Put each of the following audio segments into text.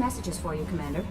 messages for you, Commander.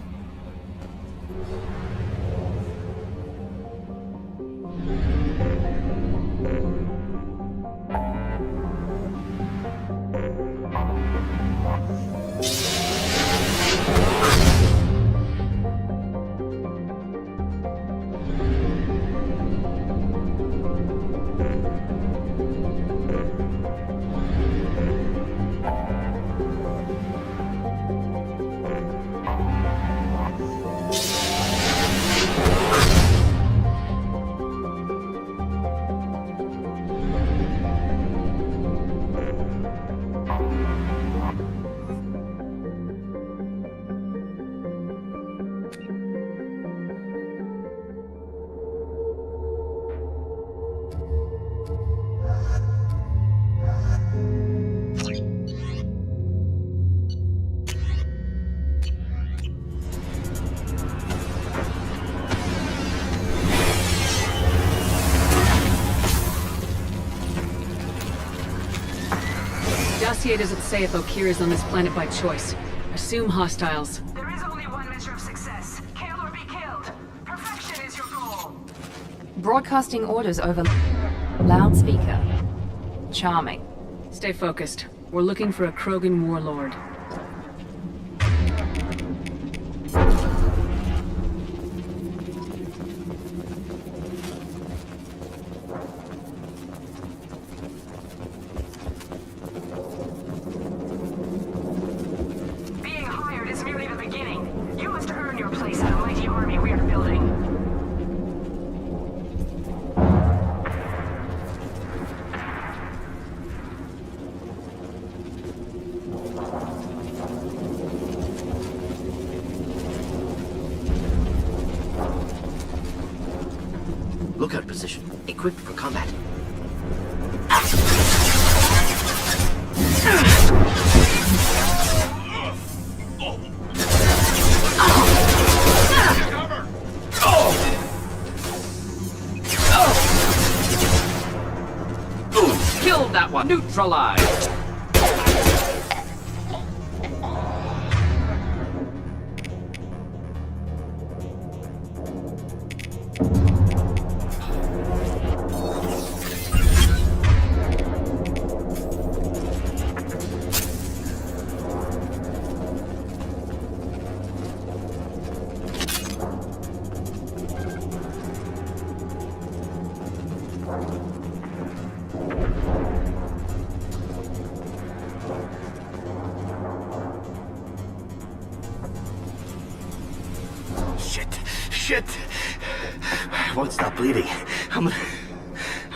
Dossier doesn't say if Okir is on this planet by choice. Assume hostiles. There is only one measure of success. Kill or be killed. Perfection is your goal. Broadcasting orders over loudspeaker. Charming. Stay focused. We're looking for a Krogan warlord. Being hired is merely the beginning. You must earn your place in the mighty army we are building. Lookout position. Equipped for combat. Killed that one! Neutralized! Shit! I won't stop bleeding. I'm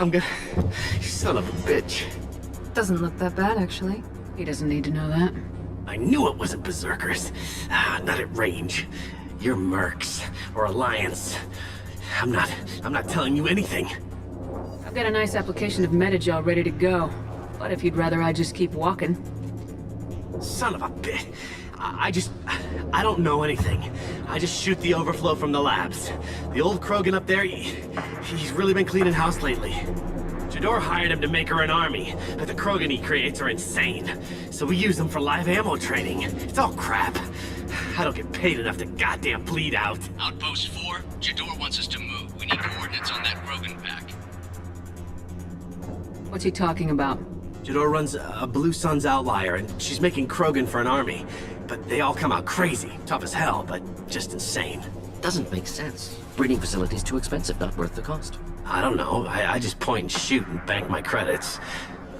gonna... You son of a bitch. Doesn't look that bad, actually. He doesn't need to know that. I knew it wasn't berserkers. Not at range. You're mercs. Or Alliance. I'm not telling you anything. I've got a nice application of metagel ready to go. But if you'd rather I just keep walking. Son of a bitch. I don't know anything. I just shoot the overflow from the labs. The old Krogan up there, he's really been cleaning house lately. Jador hired him to make her an army, but the Krogan he creates are insane. So we use them for live ammo training. It's all crap. I don't get paid enough to goddamn bleed out. Outpost 4, Jador wants us to move. We need coordinates on that Krogan pack. What's he talking about? Jador runs a Blue Suns outlier, and she's making Krogan for an army. But they all come out crazy. Tough as hell, but just insane. Doesn't make sense. Breeding facility's too expensive, not worth the cost. I don't know. I just point and shoot and bank my credits.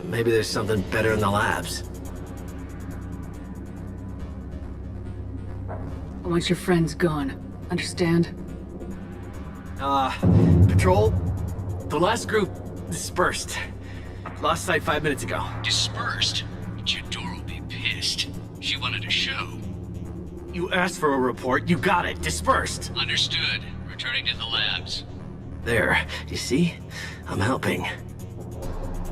Maybe there's something better in the labs. I want your friends gone. Understand? Patrol? The last group dispersed. Lost sight 5 minutes ago. Dispersed? Jador will be pissed. She wanted a show. You asked for a report, you got it. Dispersed. Understood. Returning to the labs. There. You see? I'm helping.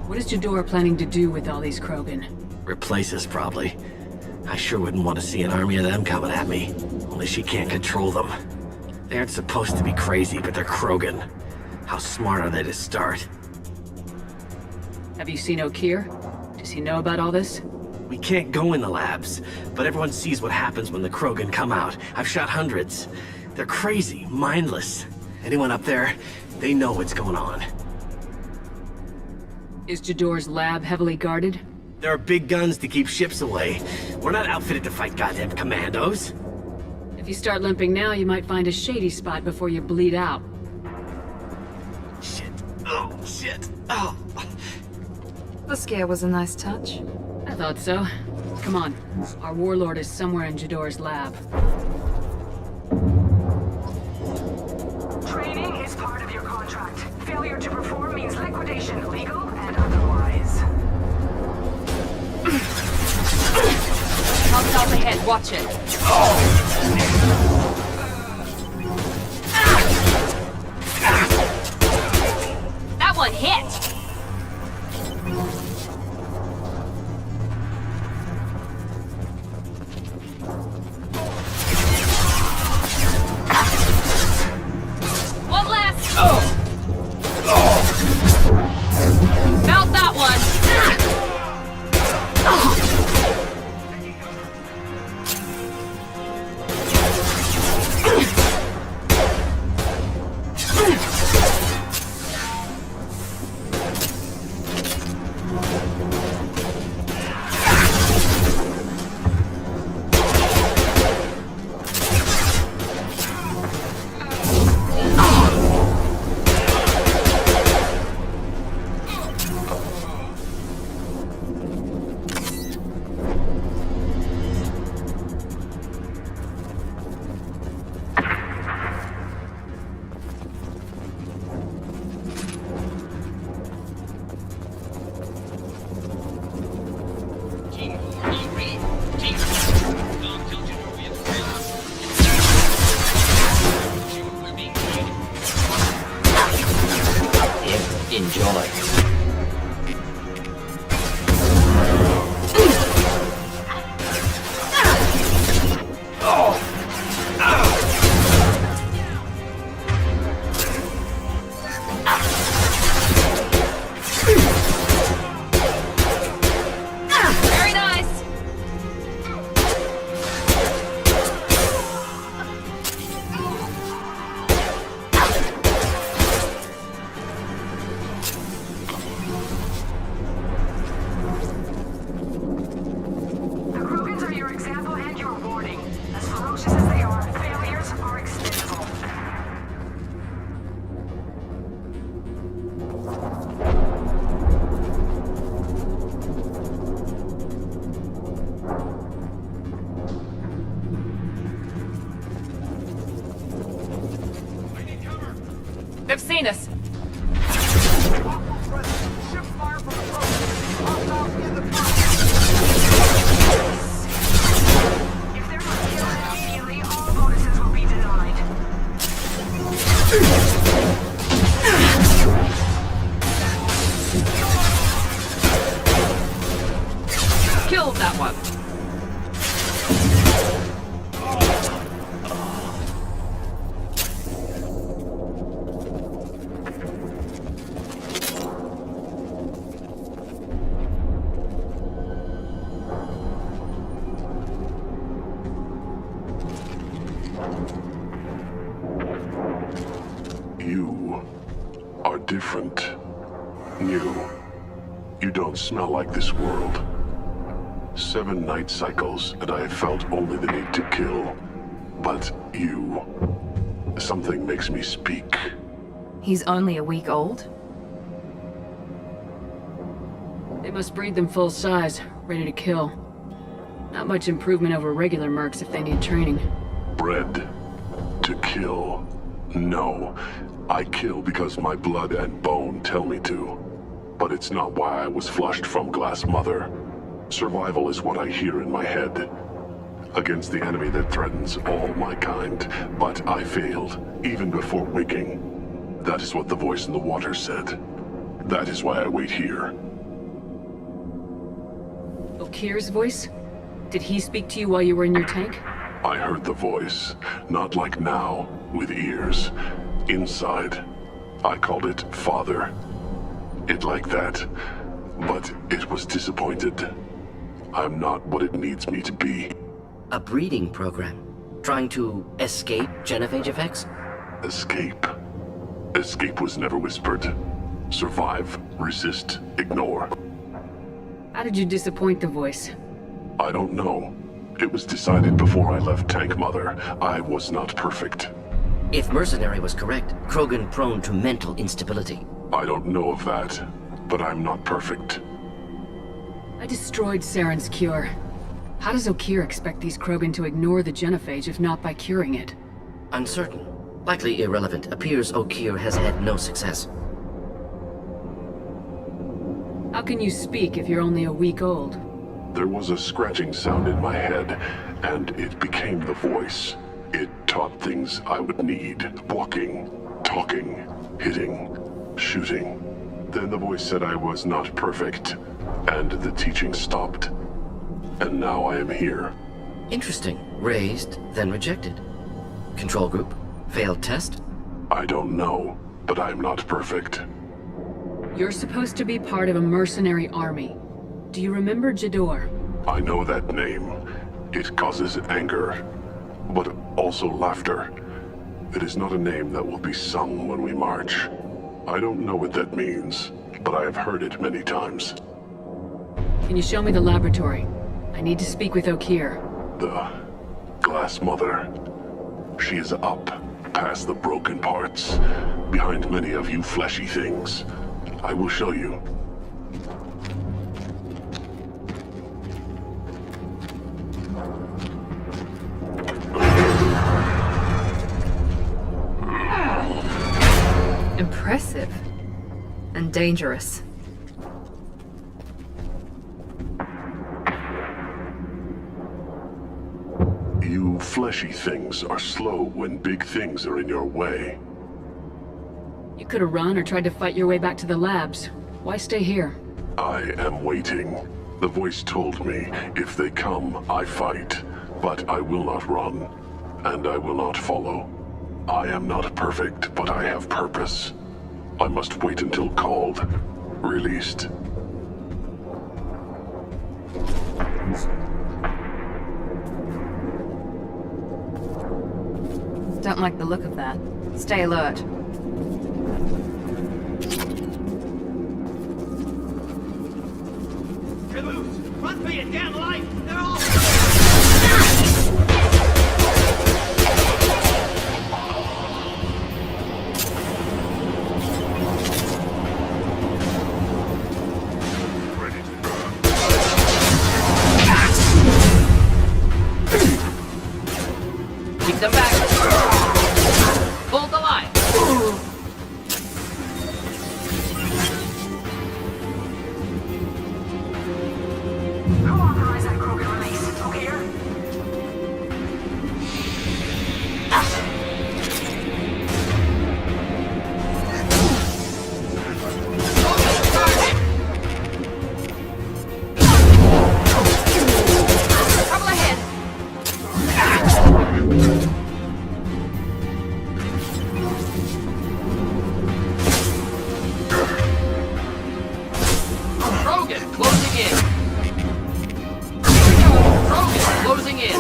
What is Jador planning to do with all these Krogan? Replace us, probably. I sure wouldn't want to see an army of them coming at me. Only she can't control them. They aren't supposed to be crazy, but they're Krogan. How smart are they to start? Have you seen Okir? Does he know about all this? We can't go in the labs, but everyone sees what happens when the Krogan come out. I've shot hundreds. They're crazy, mindless. Anyone up there, they know what's going on. Is Jador's lab heavily guarded? There are big guns to keep ships away. We're not outfitted to fight goddamn commandos. If you start limping now, you might find a shady spot before you bleed out. Shit. Oh, shit. Oh. The scare was a nice touch. I thought so. Come on. Our warlord is somewhere in Jador's lab. Training is part of your contract. Failure to perform means liquidation, legal and otherwise. Hostiles ahead, watch it. That one hit! One last! Felt that one! Team 4, no read. Team 4, don't tell Jador we have failed. We're being treated. Enjoy. Very nice! The Krogans are your example and your warning. As ferocious as they are, failures are expendable. They've seen us. If they're not killed immediately, all bonuses will be denied. Killed that one. You are different. New. You don't smell like this world. 7 night cycles, and I have felt only the need to kill. But you... something makes me speak. He's only a week old. They must breed them full size, ready to kill. Not much improvement over regular mercs if they need training. Bred to kill. No. I kill because my blood and bone tell me to. But it's not why I was flushed from Glass Mother. Survival is what I hear in my head. Against the enemy that threatens all my kind. But I failed, even before waking. That is what the voice in the water said. That is why I wait here. Okir's voice? Did he speak to you while you were in your tank? I heard the voice, not like now, with ears. Inside. I called it Father. It like that, but it was disappointed. I'm not what it needs me to be. A breeding program? Trying to escape genophage effects? Escape. Escape was never whispered. Survive, resist, ignore. How did you disappoint the voice? I don't know. It was decided before I left Tank Mother. I was not perfect. If Mercenary was correct, Krogan prone to mental instability. I don't know of that, but I'm not perfect. I destroyed Saren's cure. How does Okeer expect these Krogan to ignore the genophage if not by curing it? Uncertain. Likely irrelevant. Appears Okeer has had no success. How can you speak if you're only a week old? There was a scratching sound in my head, and it became the voice. It taught things I would need. Walking, talking, hitting, shooting. Then the voice said I was not perfect, and the teaching stopped. And now I am here. Interesting. Raised, then rejected. Control group? Failed test? I don't know, but I'm not perfect. You're supposed to be part of a mercenary army. Do you remember Jador? I know that name. It causes anger, but also laughter. It is not a name that will be sung when we march. I don't know what that means, but I have heard it many times. Can you show me the laboratory? I need to speak with Okeer. The Glass Mother. She is up, past the broken parts, behind many of you fleshy things. I will show you. Impressive. And dangerous. You fleshy things are slow when big things are in your way. You could have run or tried to fight your way back to the labs. Why stay here? I am waiting. The voice told me, if they come, I fight. But I will not run, and I will not follow. I am not perfect, but I have purpose. I must wait until called, released. Don't like the look of that. Stay alert. Caboose! Run for your damn life! They're all... Keep them back. Hold the line. Who authorized that Krogan release? Okeer? Trouble ahead. Krogan closing in. Krogan closing in.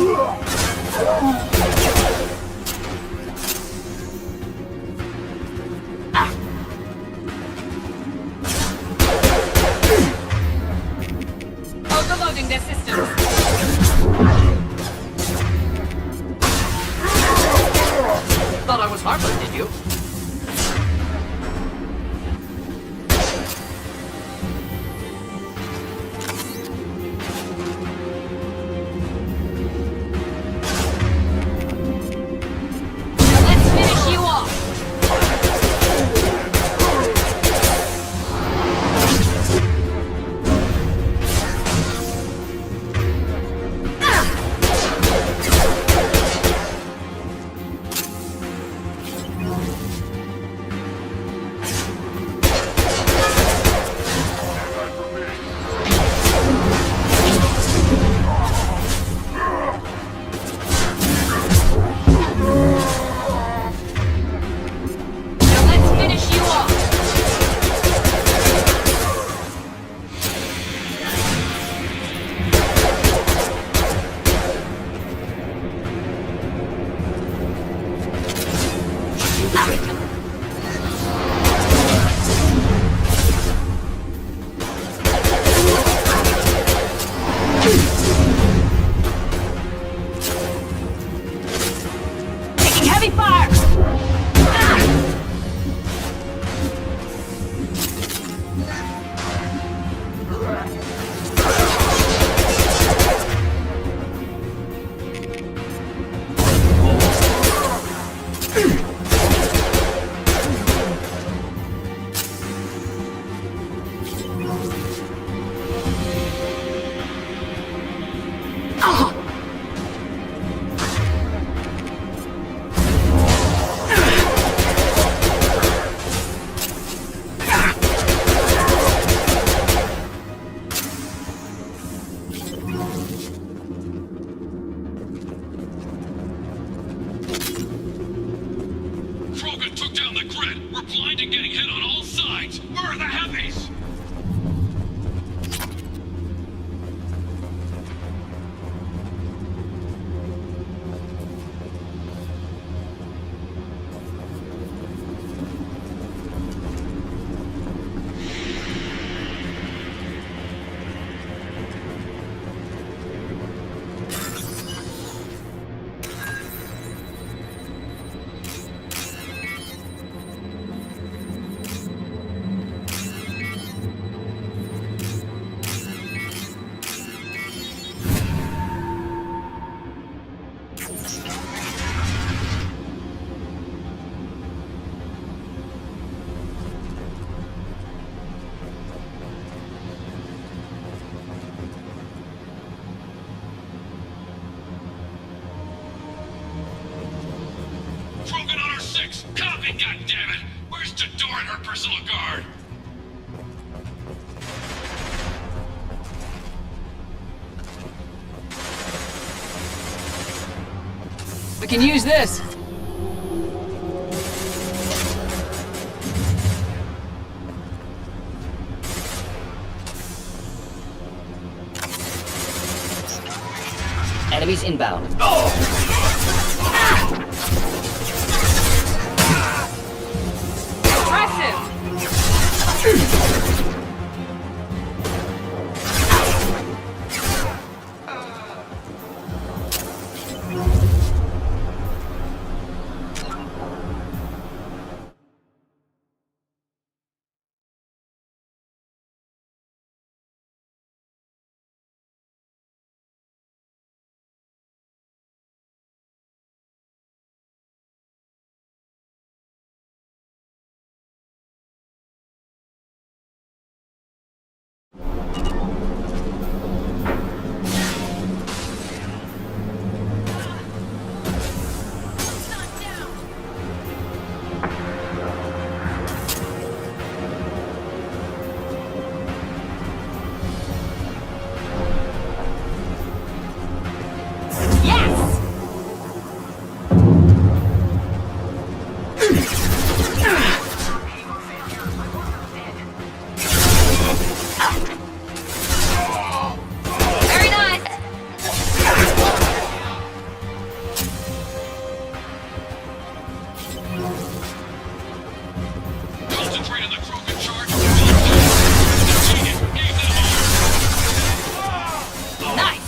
Overloading their systems. Thought I was harmless, did you? Let's finish you off. Taking heavy fire! Krogan took down the grid. We're blind and getting hit on all sides. Where are the heavies? Krogan on our 6! Copy, goddammit! Where's Tador and her personal guard? We can use this. Enemies inbound. Concentrate on the Krogan charge. Defeat it. Give them all. Nice!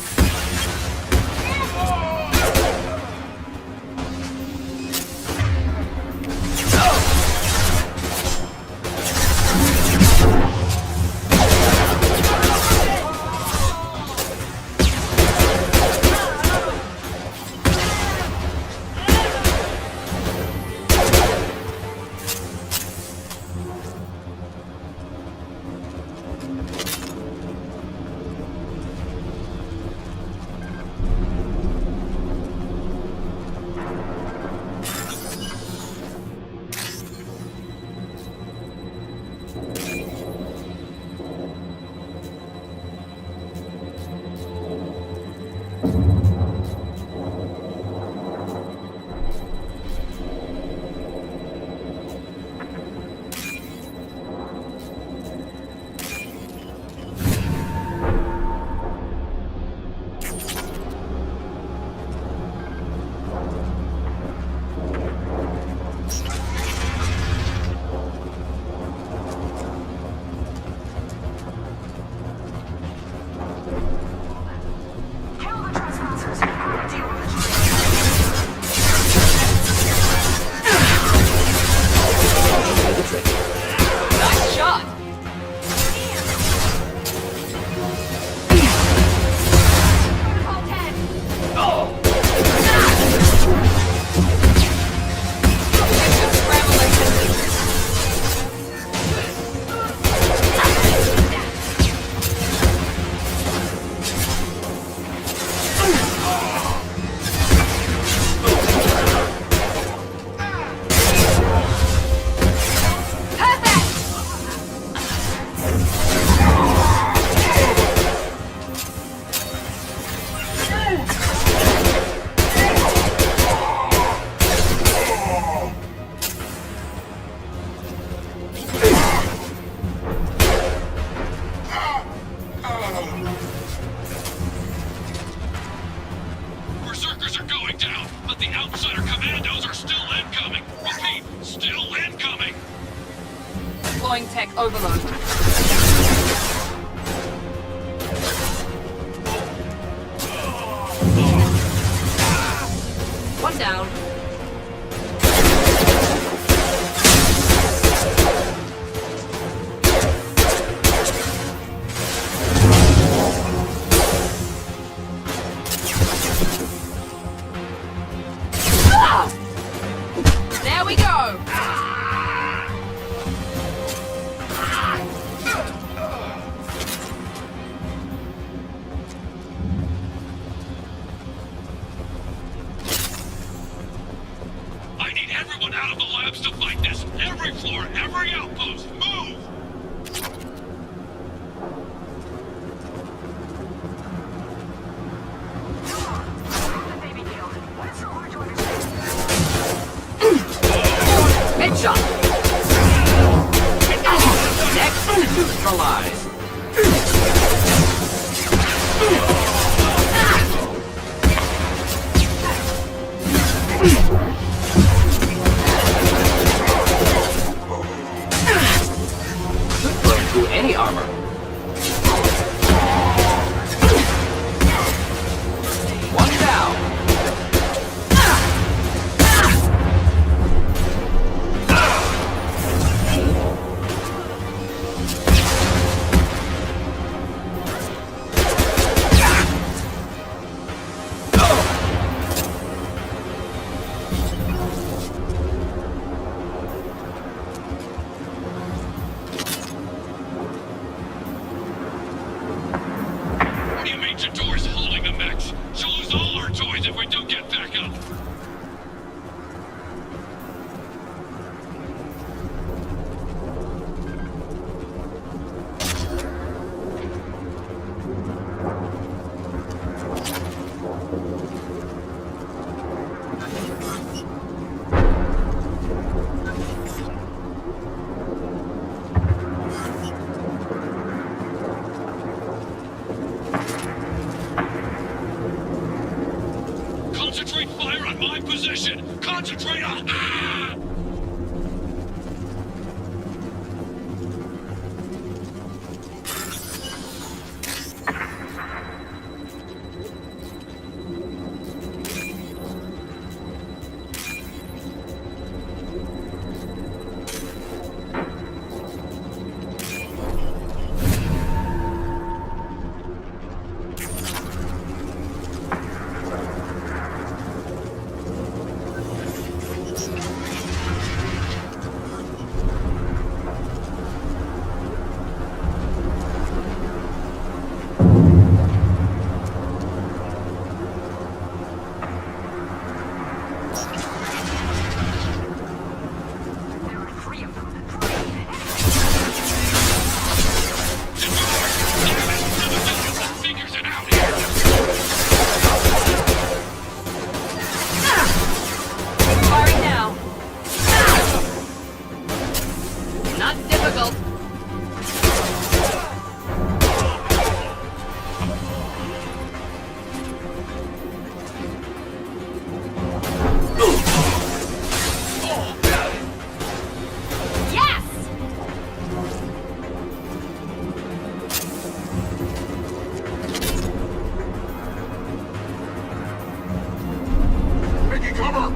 Deploying tech overload. One down. There we go! I need everyone out of the labs to fight this! Every floor, every outpost, move! The baby deal. What's so hard to understand? Headshot! Next, neutralize. Blow through any armor. One down. What do you mean Jador's holding the mechs? She'll lose all our toys if we don't get back up! Concentrate fire on my position! Concentrate on... Ah! There are three of them. Figures it out here! Firing now. Not difficult. Yes! Taking cover!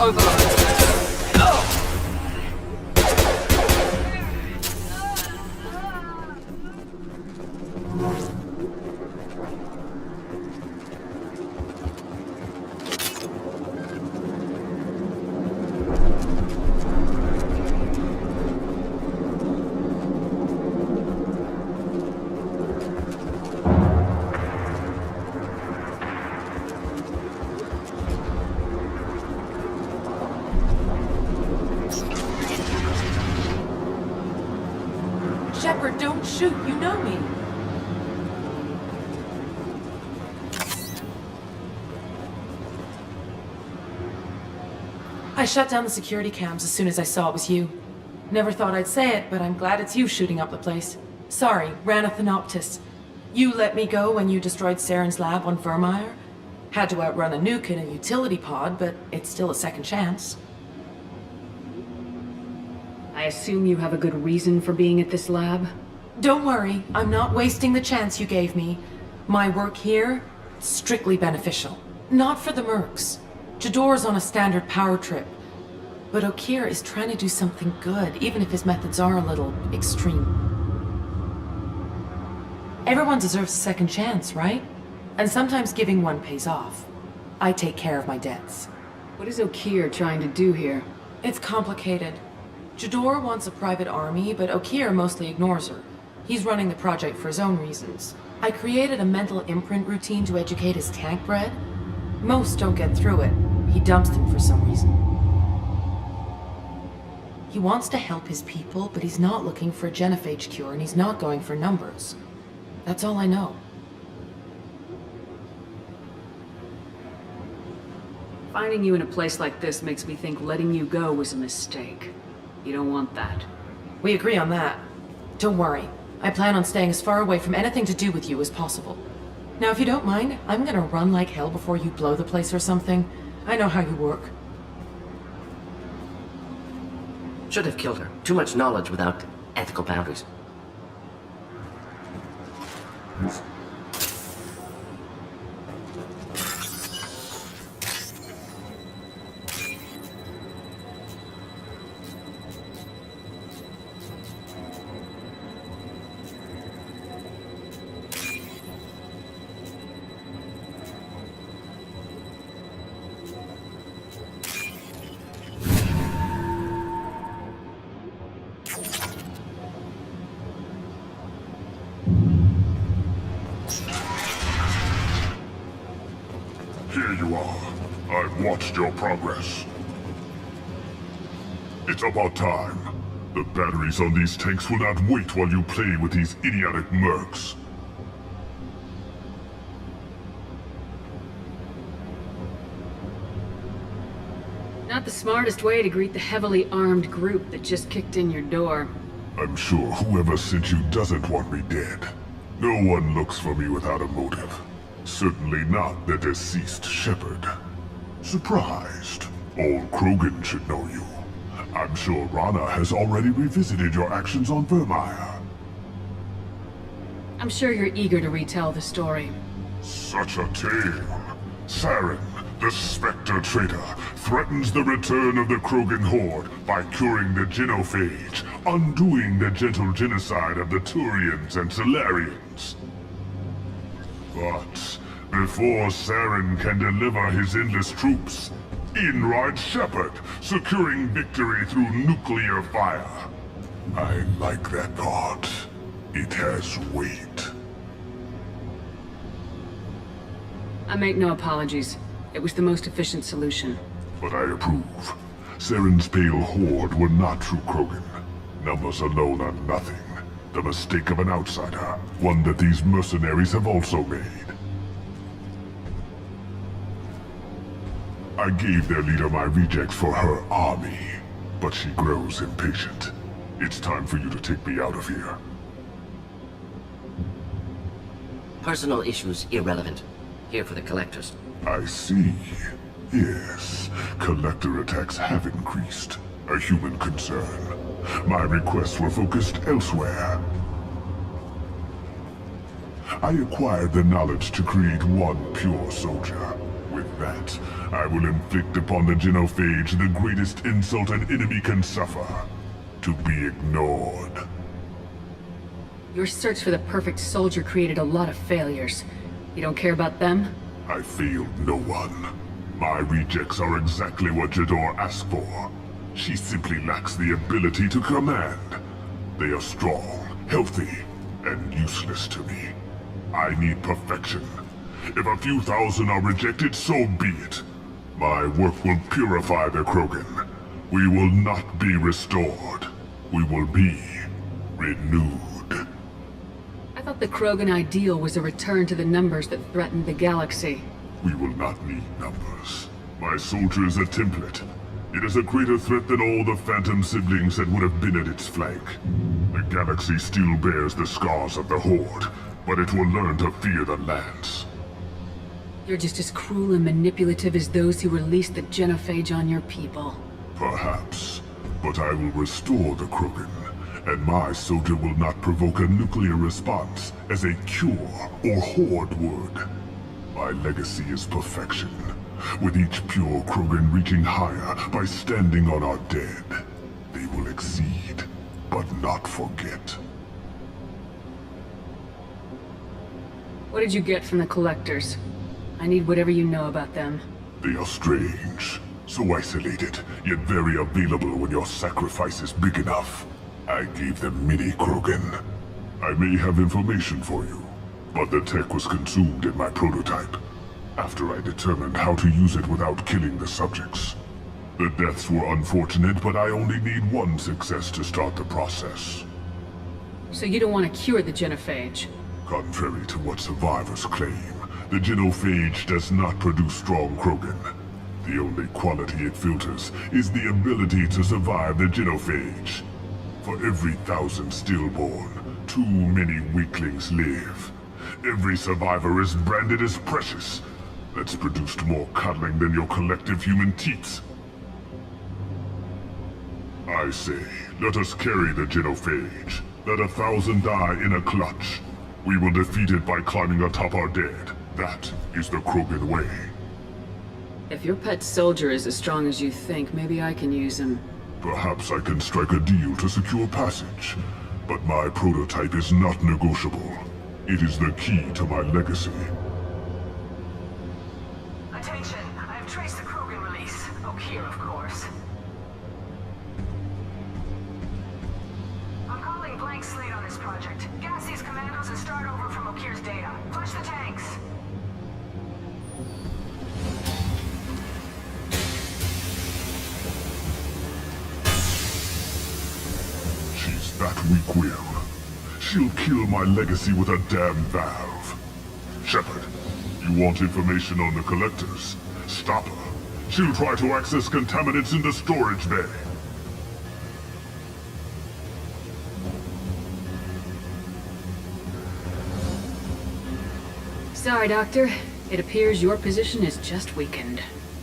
Overload. Shepard, don't shoot. You know me. I shut down the security cams as soon as I saw it was you. Never thought I'd say it, but I'm glad it's you shooting up the place. Sorry, ran a Thanoptis. You let me go when you destroyed Saren's lab on Vermeer. Had to outrun a nuke in a utility pod, but it's still a second chance. I assume you have a good reason for being at this lab? Don't worry, I'm not wasting the chance you gave me. My work here, strictly beneficial. Not for the mercs. Jador's on a standard power trip. But Okeer is trying to do something good, even if his methods are a little extreme. Everyone deserves a second chance, right? And sometimes giving one pays off. I take care of my debts. What is Okeer trying to do here? It's complicated. Jador wants a private army, but Okeer mostly ignores her. He's running the project for his own reasons. I created a mental imprint routine to educate his tank bred. Most don't get through it. He dumps them for some reason. He wants to help his people, but he's not looking for a genophage cure, and he's not going for numbers. That's all I know. Finding you in a place like this makes me think letting you go was a mistake. You don't want that. We agree on that. Don't worry. I plan on staying as far away from anything to do with you as possible. Now, if you don't mind, I'm gonna run like hell before you blow the place or something. I know how you work. Should have killed her. Too much knowledge without ethical boundaries. Here you are. I've watched your progress. It's about time. The batteries on these tanks will not wait while you play with these idiotic mercs. Not the smartest way to greet the heavily armed group that just kicked in your door. I'm sure whoever sent you doesn't want me dead. No one looks for me without a motive. Certainly not the deceased Shepard. Surprised. Old Krogan should know you. I'm sure Rana has already revisited your actions on Vermeer. I'm sure you're eager to retell the story. Such a tale. Saren, the Spectre traitor, threatens the return of the Krogan horde by curing the genophage, undoing the gentle genocide of the Turians and Solarians. But before Saren can deliver his endless troops, in rides Shepard, securing victory through nuclear fire. I like that thought. It has weight. I make no apologies. It was the most efficient solution. But I approve. Saren's pale horde were not true Krogan. Numbers alone are nothing. The mistake of an outsider, one that these mercenaries have also made. I gave their leader my rejects for her army, but she grows impatient. It's time for you to take me out of here. Personal issues irrelevant. Here for the collectors. I see. Yes, collector attacks have increased. A human concern. My requests were focused elsewhere. I acquired the knowledge to create one pure soldier. With that, I will inflict upon the genophage the greatest insult an enemy can suffer. To be ignored. Your search for the perfect soldier created a lot of failures. You don't care about them? I failed no one. My rejects are exactly what Jador asked for. She simply lacks the ability to command. They are strong, healthy, and useless to me. I need perfection. If a few thousand are rejected, so be it. My work will purify the Krogan. We will not be restored. We will be renewed. I thought the Krogan ideal was a return to the numbers that threatened the galaxy. We will not need numbers. My soldier is a template. It is a greater threat than all the Phantom siblings that would have been at its flank. The galaxy still bears the scars of the Horde, but it will learn to fear the Lance. You're just as cruel and manipulative as those who released the genophage on your people. Perhaps. But I will restore the Krogan, and my soldier will not provoke a nuclear response as a cure or Horde would. My legacy is perfection, with each pure Krogan reaching higher by standing on our dead. They will exceed, but not forget. What did you get from the Collectors? I need whatever you know about them. They are strange, so isolated, yet very available when your sacrifice is big enough. I gave them mini Krogan. I may have information for you, but the tech was consumed in my prototype, after I determined how to use it without killing the subjects. The deaths were unfortunate, but I only need one success to start the process. So you don't want to cure the genophage? Contrary to what survivors claim, the genophage does not produce strong Krogan. The only quality it filters is the ability to survive the genophage. For every 1,000 stillborn, too many weaklings live. Every survivor is branded as precious. That's produced more cuddling than your collective human teats. I say, let us carry the genophage. Let 1,000 die in a clutch. We will defeat it by climbing atop our dead. That is the Krogan way. If your pet soldier is as strong as you think, maybe I can use him. Perhaps I can strike a deal to secure passage. But my prototype is not negotiable. It is the key to my legacy. Attention, I have traced the Krogan release. Okier, of course. I'm calling blank slate on this project. Gas these commandos and start over from Okier's data. Flush the tanks. She's that weak-willed. She'll kill my legacy with a damn valve. Shepard, you want information on the Collectors? Stop her. She'll try to access contaminants in the storage bay. Sorry, Doctor. It appears your position is just weakened.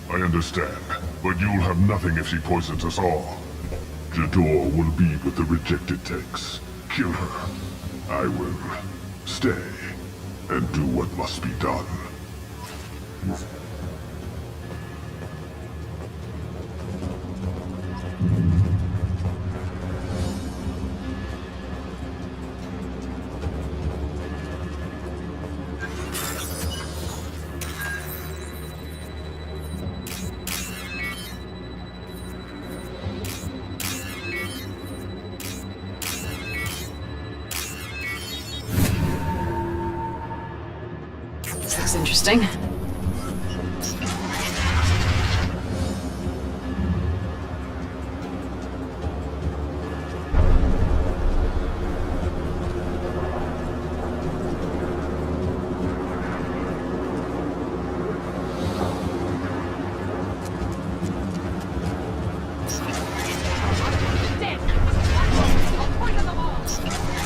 I understand, but you'll have nothing if she poisons us all. Jador will be with the rejected tanks. Kill her. I will stay and do what must be done. That's interesting.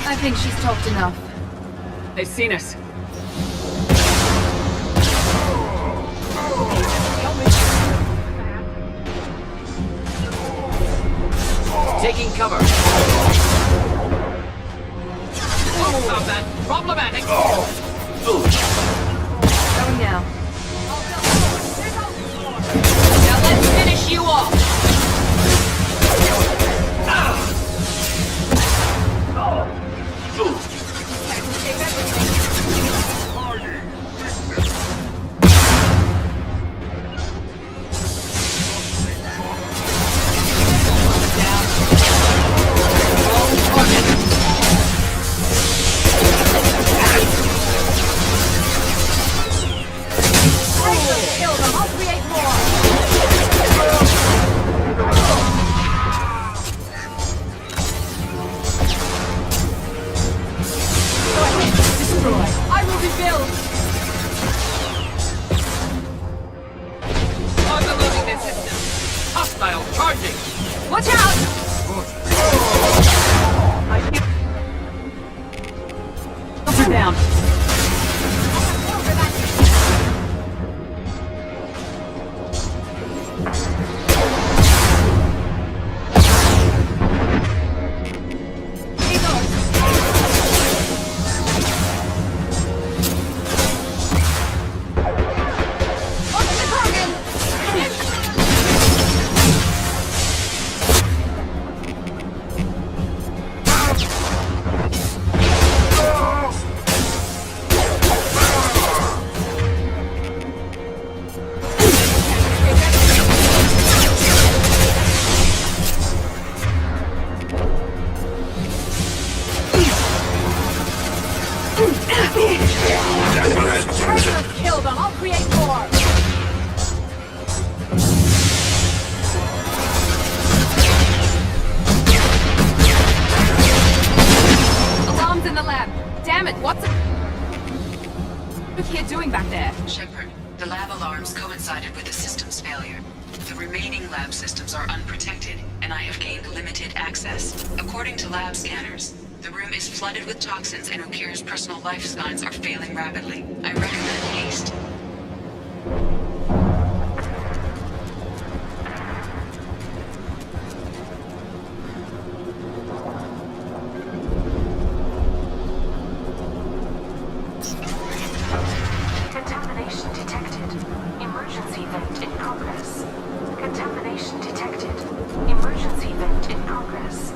I think she's talked enough. They've seen us. Taking cover. Stop that. Problematic. Going now. finish you off! Overloading their system. Hostile charging. Watch out! Filter down. Kill them, I'll create more! Alarms in the lab. Damn it, what's here doing back there? Shepard, the lab alarms coincided with the system's failure. The remaining lab systems are unprotected, and I have gained limited access. According to lab scanners, the room is flooded with toxins and Okir's personal life signs are failing rapidly. I recommend haste. Contamination detected. Emergency vent in progress. Contamination detected. Emergency vent in progress.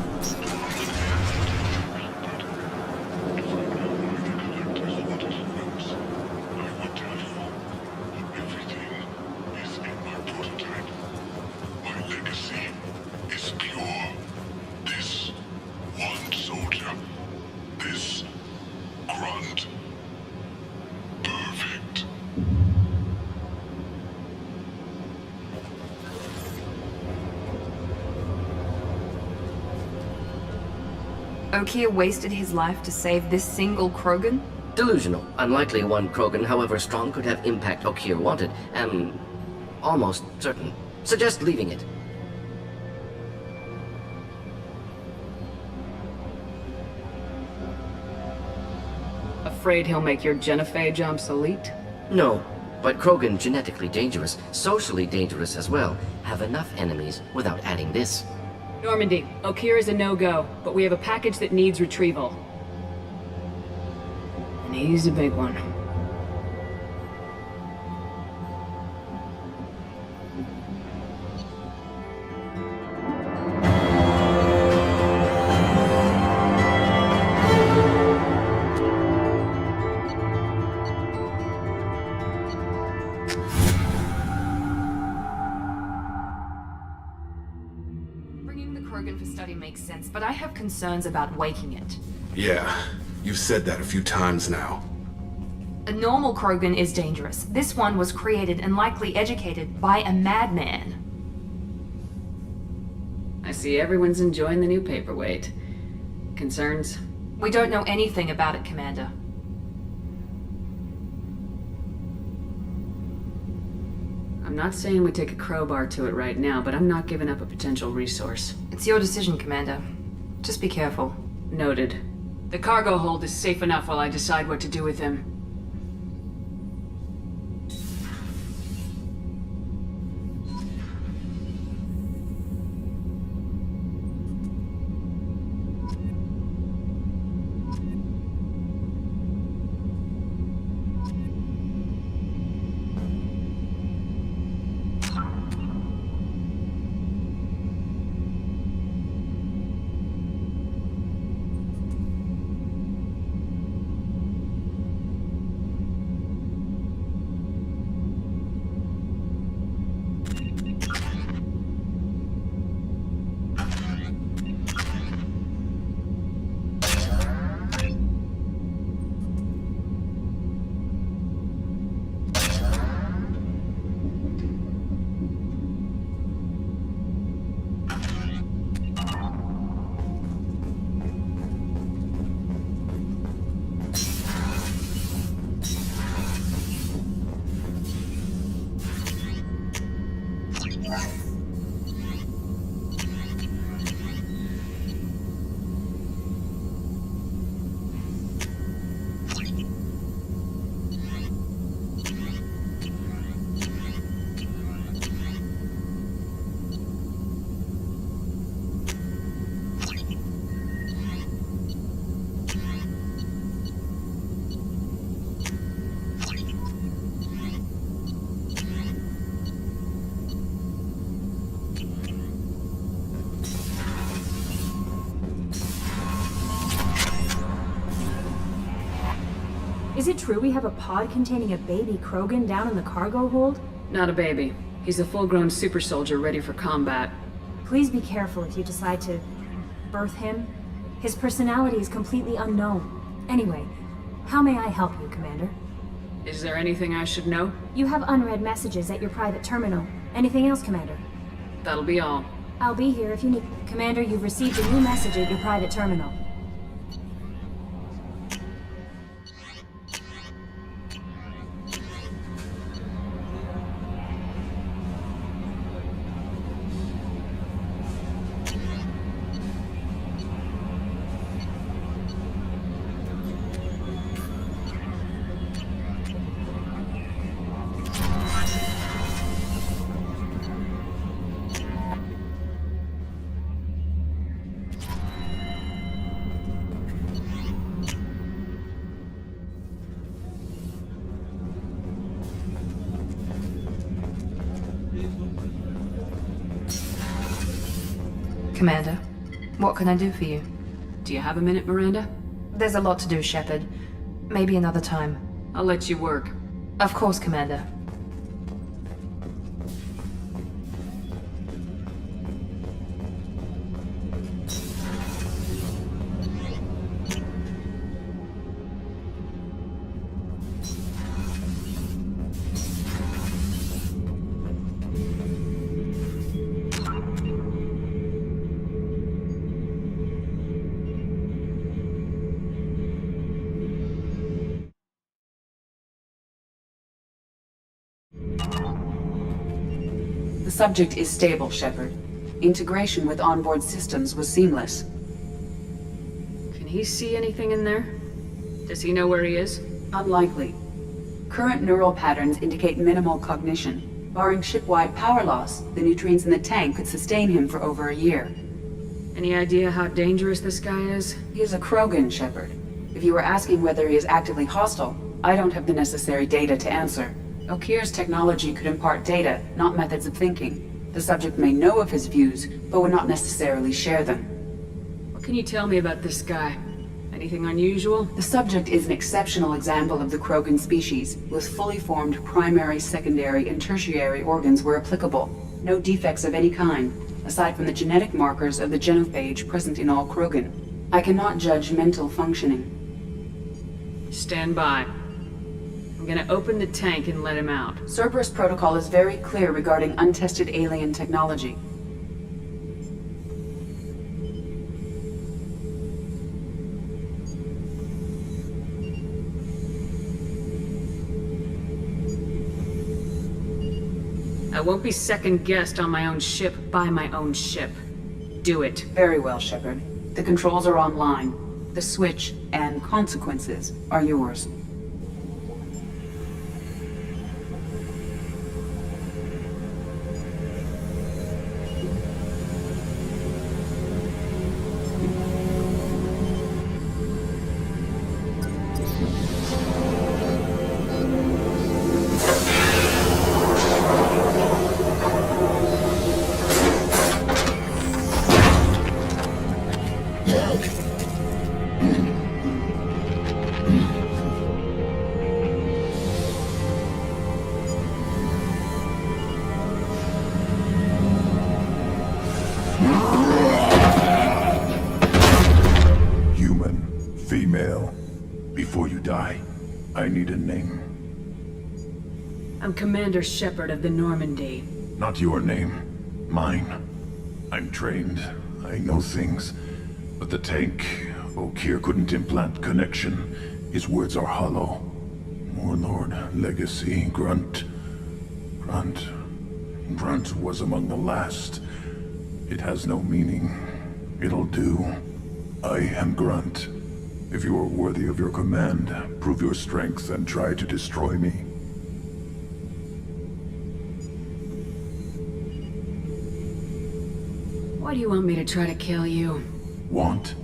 Okir wasted his life to save this single Krogan? Delusional. Unlikely one Krogan, however strong, could have impact Okir wanted. Am almost certain. Suggest leaving it. Afraid he'll make your genophage obsolete? No, but Krogan, genetically dangerous, socially dangerous as well, have enough enemies without adding this. Normandy, Okir is a no-go, but we have a package that needs retrieval. And he's a big one. For study makes sense, but I have concerns about waking it. Yeah, you've said that a few times now. A normal Krogan is dangerous. This one was created and likely educated by a madman. I see everyone's enjoying the new paperweight. Concerns? We don't know anything about it, Commander. I'm not saying we take a crowbar to it right now, but I'm not giving up a potential resource. It's your decision, Commander. Just be careful. Noted. The cargo hold is safe enough while I decide what to do with him. Is it true we have a pod containing a baby Krogan down in the cargo hold? Not a baby. He's a full-grown super soldier ready for combat. Please be careful if you decide to birth him. His personality is completely unknown. Anyway, how may I help you, Commander? Is there anything I should know? You have unread messages at your private terminal. Anything else, Commander? That'll be all. I'll be here if you need. Commander, you've received a new message at your private terminal. Commander, what can I do for you? Do you have a minute, Miranda? There's a lot to do, Shepard. Maybe another time. I'll let you work. Of course, Commander. The subject is stable, Shepard. Integration with onboard systems was seamless. Can he see anything in there? Does he know where he is? Unlikely. Current neural patterns indicate minimal cognition. Barring ship-wide power loss, the nutrients in the tank could sustain him for over a year. Any idea how dangerous this guy is? He is a Krogan, Shepard. If you were asking whether he is actively hostile, I don't have the necessary data to answer. Okir's technology could impart data, not methods of thinking. The subject may know of his views, but would not necessarily share them. What can you tell me about this guy? Anything unusual? The subject is an exceptional example of the Krogan species, with fully formed primary, secondary, and tertiary organs where applicable. No defects of any kind, aside from the genetic markers of the genophage present in all Krogan. I cannot judge mental functioning. Stand by. I'm gonna open the tank and let him out. Cerberus protocol is very clear regarding untested alien technology. I won't be second-guessed on my own ship by my own ship. Do it. Very well, Shepard. The controls are online. The switch and consequences are yours. I'm Commander Shepard of the Normandy. Not your name. Mine. I'm trained. I know things. But the tank, Okir couldn't implant connection. His words are hollow. Warlord, Legacy, Grunt. Grunt was among the last. It has no meaning. It'll do. I am Grunt. If you are worthy of your command, prove your strength and try to destroy me. Why do you want me to try to kill you? Want?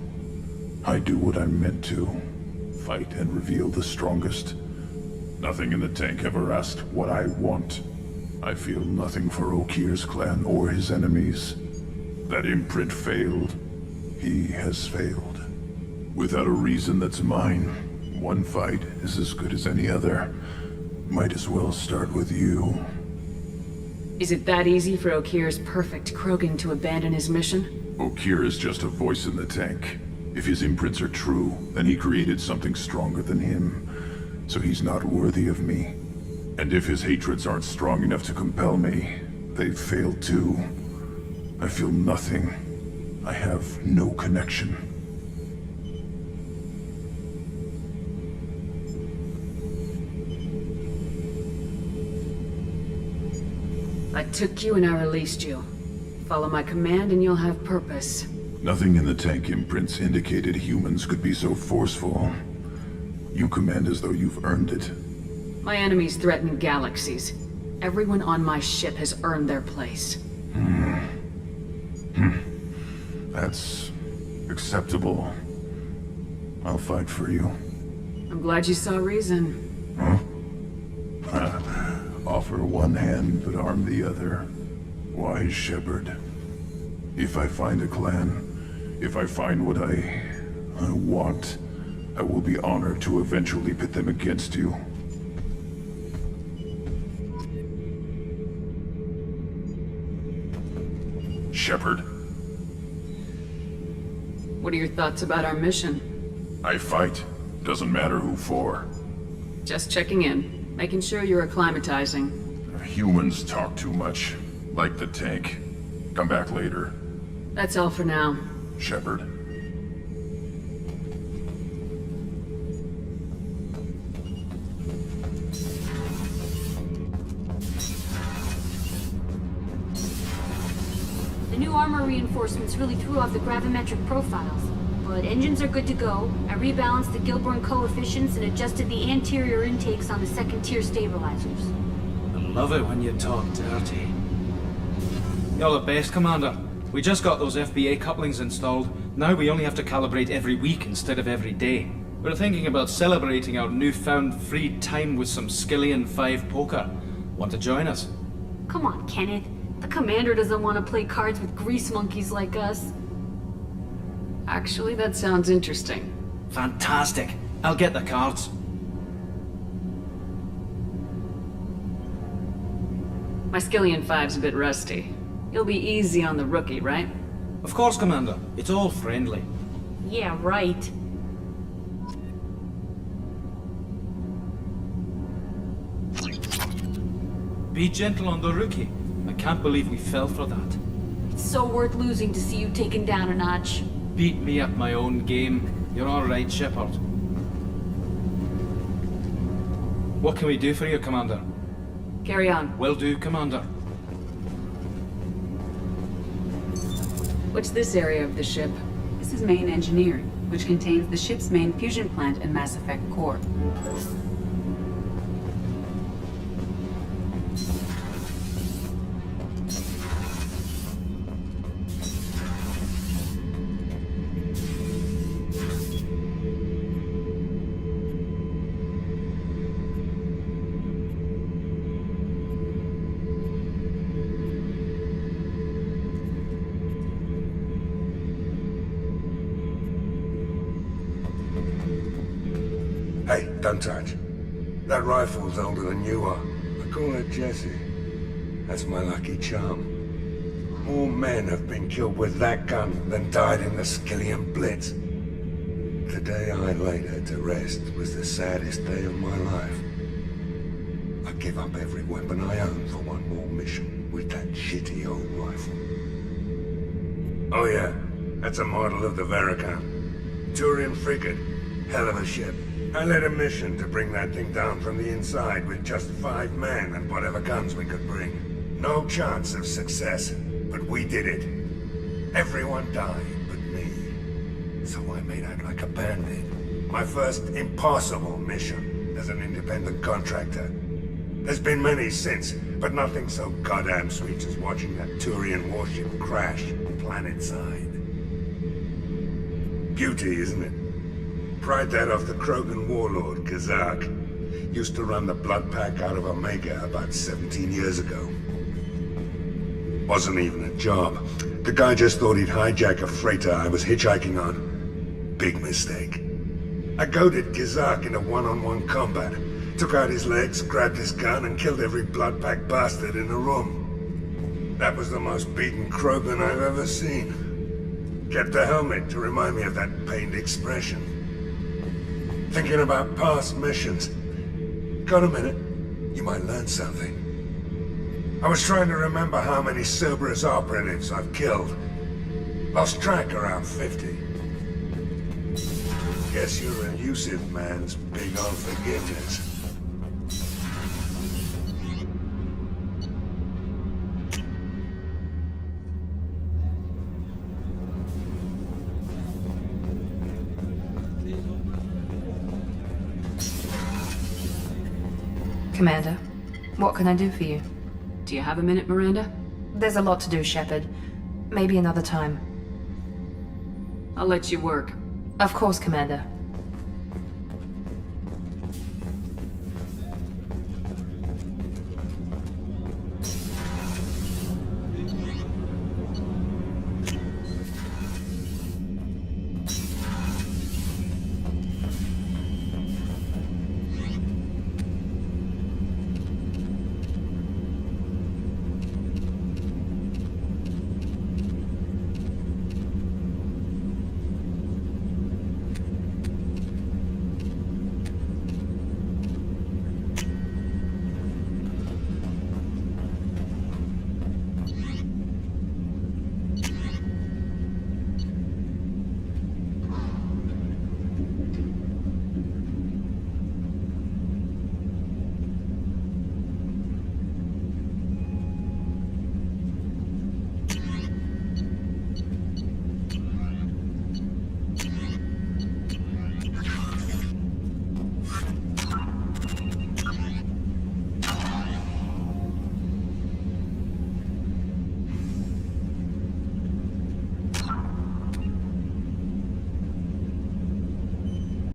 I do what I'm meant to. Fight and reveal the strongest. Nothing in the tank ever asked what I want. I feel nothing for Okir's clan or his enemies. That imprint failed. He has failed. Without a reason that's mine, One fight is as good as any other. Might as well start with you. Is it that easy for Okir's perfect Krogan to abandon his mission? Okir is just a voice in the tank. If his imprints are true, then he created something stronger than him. So he's not worthy of me. And if his hatreds aren't strong enough to compel me, they've failed too. I feel nothing. I have no connection. I took you and I released you. Follow my command and you'll have purpose. Nothing in the tank imprints indicated humans could be so forceful. You command as though you've earned it. My enemies threaten galaxies. Everyone on my ship has earned their place. That's acceptable. I'll fight for you. I'm glad you saw reason. Offer one hand, but arm the other. Wise shepherd. If I find a clan, if I find what I want, I will be honored to eventually pit them against you. Shepherd. What are your thoughts about our mission? I fight. Doesn't matter who for. Just checking in, making sure you're acclimatizing. Humans talk too much. Like the tank. Come back later. That's all for now. Shepherd. The new armor reinforcements really threw off the gravimetric profiles. But engines are good to go. I rebalanced the Gilborn coefficients and adjusted the anterior intakes on the second-tier stabilizers. I love it when you talk dirty. You're the best, Commander. We just got those FBA couplings installed. Now we only have to calibrate every week instead of every day. We're thinking about celebrating our newfound free time with some Skillian 5 poker. Want to join us? Come on, Kenneth. The commander doesn't want to play cards with grease monkeys like us. Actually, that sounds interesting. Fantastic. I'll get the cards. My Skillian 5's a bit rusty. You'll be easy on the rookie, right? Of course, Commander. It's all friendly. Yeah, right. Be gentle on the rookie. I can't believe we fell for that. It's so worth losing to see you taken down a notch. Beat me at my own game. You're all right, Shepard. What can we do for you, Commander? Carry on. Will do, Commander. What's this area of the ship? This is main engineering, which contains the ship's main fusion plant and Mass Effect core. Hey, don't touch. That rifle's older than you are. I call it Jesse. That's my lucky charm. More men have been killed with that gun than died in the Skillian Blitz. The day I laid her to rest was the saddest day of my life. I give up every weapon I own for one more mission with that shitty old rifle. Oh yeah, that's a model of the Verican. Turian frigate. Hell of a ship. I led a mission to bring that thing down from the inside with just 5 men and whatever guns we could bring. No chance of success, but we did it. Everyone died but me. So I made out like a bandit. My first impossible mission as an independent contractor. There's been many since, but nothing so goddamn sweet as watching that Turian warship crash planetside. Beauty, isn't it? Pried that off the Krogan warlord, Kazak. Used to run the blood pack out of Omega about 17 years ago. Wasn't even a job. The guy just thought he'd hijack a freighter I was hitchhiking on. Big mistake. I goaded Gizak into one-on-one combat. Took out his legs, grabbed his gun, and killed every blood-packed bastard in the room. That was the most beaten Krogan I've ever seen. Kept a helmet to remind me of that pained expression. Thinking about past missions. Got a minute? You might learn something. I was trying to remember how many Cerberus operatives I've killed. Lost track around 50. Guess your elusive man's big on forgiveness. Commander, what can I do for you? Do you have a minute, Miranda? There's a lot to do, Shepard. Maybe another time. I'll let you work. Of course, Commander.